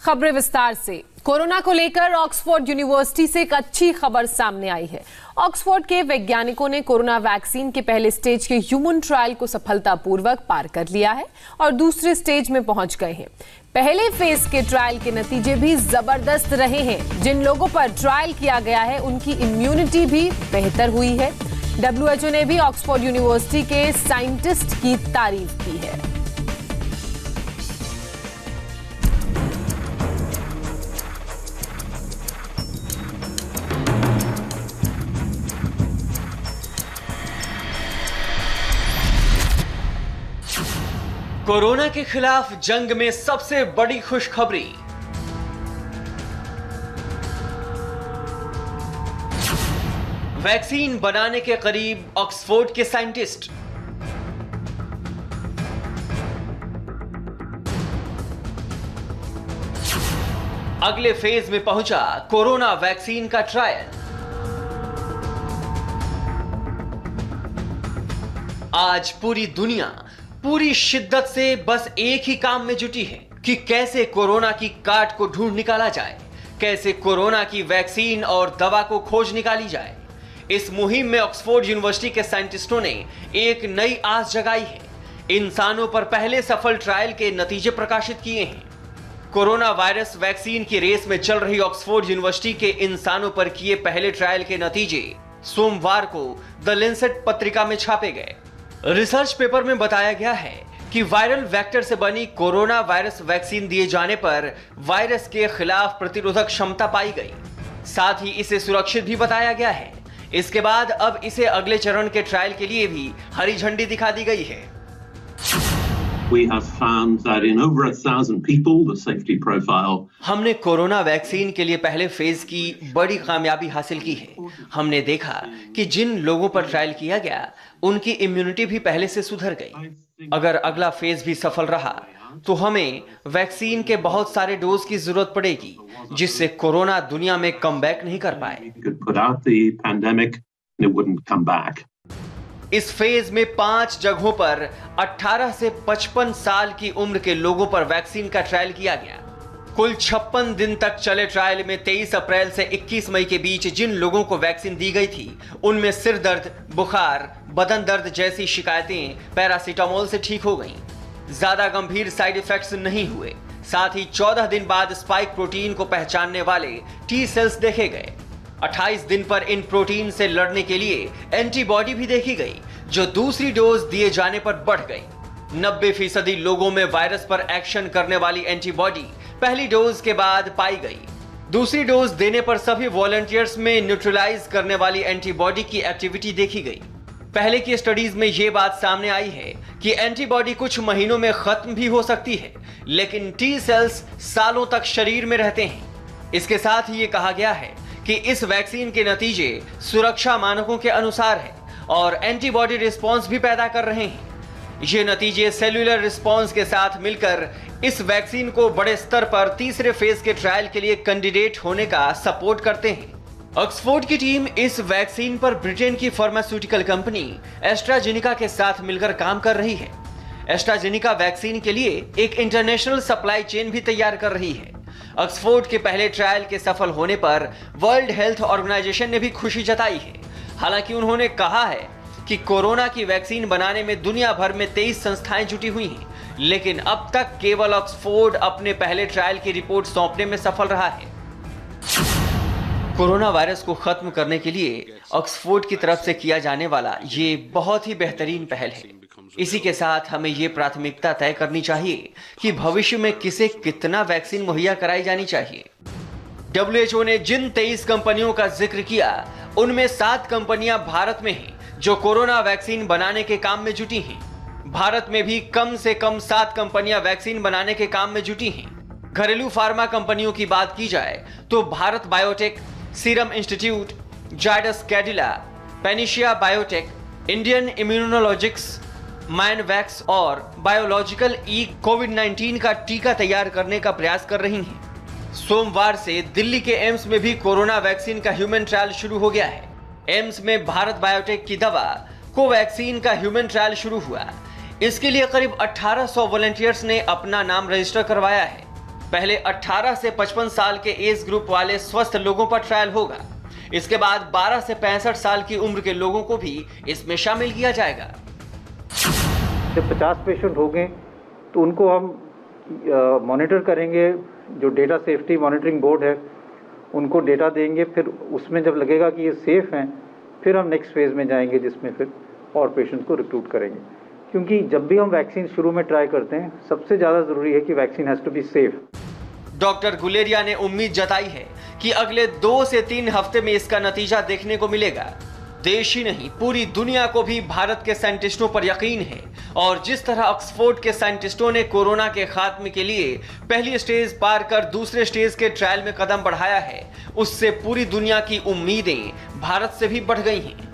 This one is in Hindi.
खबरें विस्तार से। कोरोना को लेकर ऑक्सफोर्ड यूनिवर्सिटी से एक अच्छी खबर सामने आई है। ऑक्सफोर्ड के वैज्ञानिकों ने कोरोना वैक्सीन के पहले स्टेज के ह्यूमन ट्रायल को सफलतापूर्वक पार कर लिया है और दूसरे स्टेज में पहुंच गए हैं। पहले फेज के ट्रायल के नतीजे भी जबरदस्त रहे हैं। जिन लोगों पर ट्रायल किया गया है उनकी इम्यूनिटी भी बेहतर हुई है। WHO ने भी ऑक्सफोर्ड यूनिवर्सिटी के साइंटिस्ट की तारीफ की है। कोरोना के खिलाफ जंग में सबसे बड़ी खुशखबरी। वैक्सीन बनाने के करीब ऑक्सफोर्ड के साइंटिस्ट। अगले फेज में पहुंचा कोरोना वैक्सीन का ट्रायल। आज पूरी दुनिया पूरी शिद्दत से बस एक ही काम में जुटी है कि कैसे कोरोना की काट को ढूंढ निकाला जाए, कैसे कोरोना की वैक्सीन और दवा को खोज निकाली जाए। इस मुहिम में ऑक्सफोर्ड यूनिवर्सिटी के साइंटिस्टों ने एक नई आस जगाई है। इंसानों पर पहले सफल ट्रायल के नतीजे प्रकाशित किए हैं। कोरोना वायरस वैक्सीन की रेस में चल रही ऑक्सफोर्ड यूनिवर्सिटी के इंसानों पर किए पहले ट्रायल के नतीजे सोमवार को द लेंसेट पत्रिका में छापे गए। रिसर्च पेपर में बताया गया है कि वायरल वेक्टर से बनी कोरोना वायरस वैक्सीन दिए जाने पर वायरस के खिलाफ प्रतिरोधक क्षमता पाई गई। साथ ही इसे सुरक्षित भी बताया गया है। इसके बाद अब इसे अगले चरण के ट्रायल के लिए भी हरी झंडी दिखा दी गई है। We have found that in over 1,000 people, the safety profile. हमने कोरोना वैक्सीन के लिए पहले फेज की बड़ी कामयाबी हासिल की है। हमने देखा कि जिन लोगों पर ट्रायल किया गया उनकी इम्यूनिटी भी पहले से सुधर गई। अगर अगला फेज भी सफल रहा तो हमें वैक्सीन के बहुत सारे डोज की जरूरत पड़ेगी, जिससे कोरोना दुनिया में कमबैक नहीं कर पाए। You could put out the pandemic and it wouldn't come back. इस फेज में 5 जगहों पर 18 से 55 साल की उम्र के लोगों पर वैक्सीन का ट्रायल किया गया। कुल 56 दिन तक चले ट्रायल में 23 अप्रैल से 21 मई के बीच जिन लोगों को वैक्सीन दी गई थी उनमें सिर दर्द, बुखार, बदन दर्द जैसी शिकायतें पैरासीटामोल से ठीक हो गईं। ज्यादा गंभीर साइड इफेक्ट्स नहीं हुए। साथ ही 14 दिन बाद स्पाइक प्रोटीन को पहचानने वाले टी सेल्स देखे गए। 28 दिन पर इन प्रोटीन से लड़ने के लिए एंटीबॉडी भी देखी गई, जो दूसरी डोज दिए जाने पर बढ़ गई। 90% लोगों में वायरस पर एक्शन करने वाली एंटीबॉडी पहली डोज के बाद पाई गई। दूसरी डोज देने पर सभी वॉलंटियर्स में न्यूट्रलाइज करने वाली एंटीबॉडी की एक्टिविटी देखी गई। पहले की स्टडीज में यह बात सामने आई है कि एंटीबॉडी कुछ महीनों में खत्म भी हो सकती है, लेकिन टी सेल्स सालों तक शरीर में रहते हैं। इसके साथ ही ये कहा गया है कि इस वैक्सीन के नतीजे सुरक्षा मानकों के अनुसार है और एंटीबॉडी रिस्पांस भी पैदा कर रहे हैं। ये नतीजे सेल्यूलर रिस्पांस के साथ मिलकर इस वैक्सीन को बड़े स्तर पर तीसरे फेज के ट्रायल के लिए कैंडिडेट होने का सपोर्ट करते हैं। ऑक्सफोर्ड की टीम इस वैक्सीन पर ब्रिटेन की फार्मास्यूटिकल कंपनी एस्ट्राजेनिका के साथ मिलकर काम कर रही है। एस्ट्राजेनिका वैक्सीन के लिए एक इंटरनेशनल सप्लाई चेन भी तैयार कर रही है। ऑक्सफोर्ड के पहले ट्रायल के सफल होने पर वर्ल्ड हेल्थ ऑर्गेनाइजेशन ने भी खुशी जताई है। हालांकि उन्होंने कहा है कि कोरोना की वैक्सीन बनाने में दुनिया भर में 23 संस्थाएं जुटी हुई हैं, लेकिन अब तक केवल ऑक्सफोर्ड अपने पहले ट्रायल की रिपोर्ट सौंपने में सफल रहा है। कोरोना वायरस को खत्म करने के लिए ऑक्सफोर्ड की तरफ से किया जाने वाला ये बहुत ही बेहतरीन पहल है। इसी के साथ हमें ये प्राथमिकता तय करनी चाहिए कि भविष्य में किसे कितना वैक्सीन मुहैया कराई जानी चाहिए। WHO ने जिन 23 कंपनियों का जिक्र किया उनमें 7 कंपनियां भारत में हैं जो कोरोना वैक्सीन बनाने के काम में जुटी हैं। भारत में भी कम से कम 7 कंपनियां वैक्सीन बनाने के काम में जुटी हैं। घरेलू फार्मा कंपनियों की बात की जाए तो भारत बायोटेक, सीरम इंस्टीट्यूट, जायडस कैडिला, पेनिशिया बायोटेक, इंडियन इम्यूनोलॉजिक्स, माइनवैक्स और बायोलॉजिकल कोविड-19 का टीका तैयार करने का प्रयास कर रही हैं। सोमवार से दिल्ली के एम्स में भी कोरोना वैक्सीन का ह्यूमन ट्रायल शुरू हो गया है। एम्स में भारत बायोटेक की दवा कोवैक्सीन का ह्यूमन ट्रायल शुरू हुआ। इसके लिए करीब 1800 वॉलंटियर्स ने अपना नाम रजिस्टर करवाया है। पहले 18 से 55 साल के एज ग्रुप वाले स्वस्थ लोगों पर ट्रायल होगा। इसके बाद 12 से 65 साल की उम्र के लोगों को भी इसमें शामिल किया जाएगा। जब 50 पेशेंट हो गए तो उनको हम मॉनिटर करेंगे। जो डेटा सेफ्टी मॉनिटरिंग बोर्ड है उनको डेटा देंगे, फिर उसमें जब लगेगा कि ये सेफ हैं फिर हम नेक्स्ट फेज में जाएंगे, जिसमें फिर और पेशेंट्स को रिक्रूट करेंगे। क्योंकि जब भी हम वैक्सीन शुरू में ट्राई करते हैं सबसे ज़्यादा ज़रूरी है कि vaccine has to be safe. Doctor Guleria ने उम्मीद जताई है कि अगले 2 से 3 हफ्ते में इसका नतीजा देखने को मिलेगा। देश ही नहीं पूरी दुनिया को भी भारत के साइंटिस्टों पर यकीन है और जिस तरह ऑक्सफोर्ड के साइंटिस्टों ने कोरोना के खात्मे के लिए पहली स्टेज पार कर दूसरे स्टेज के ट्रायल में कदम बढ़ाया है, उससे पूरी दुनिया की उम्मीदें भारत से भी बढ़ गई हैं।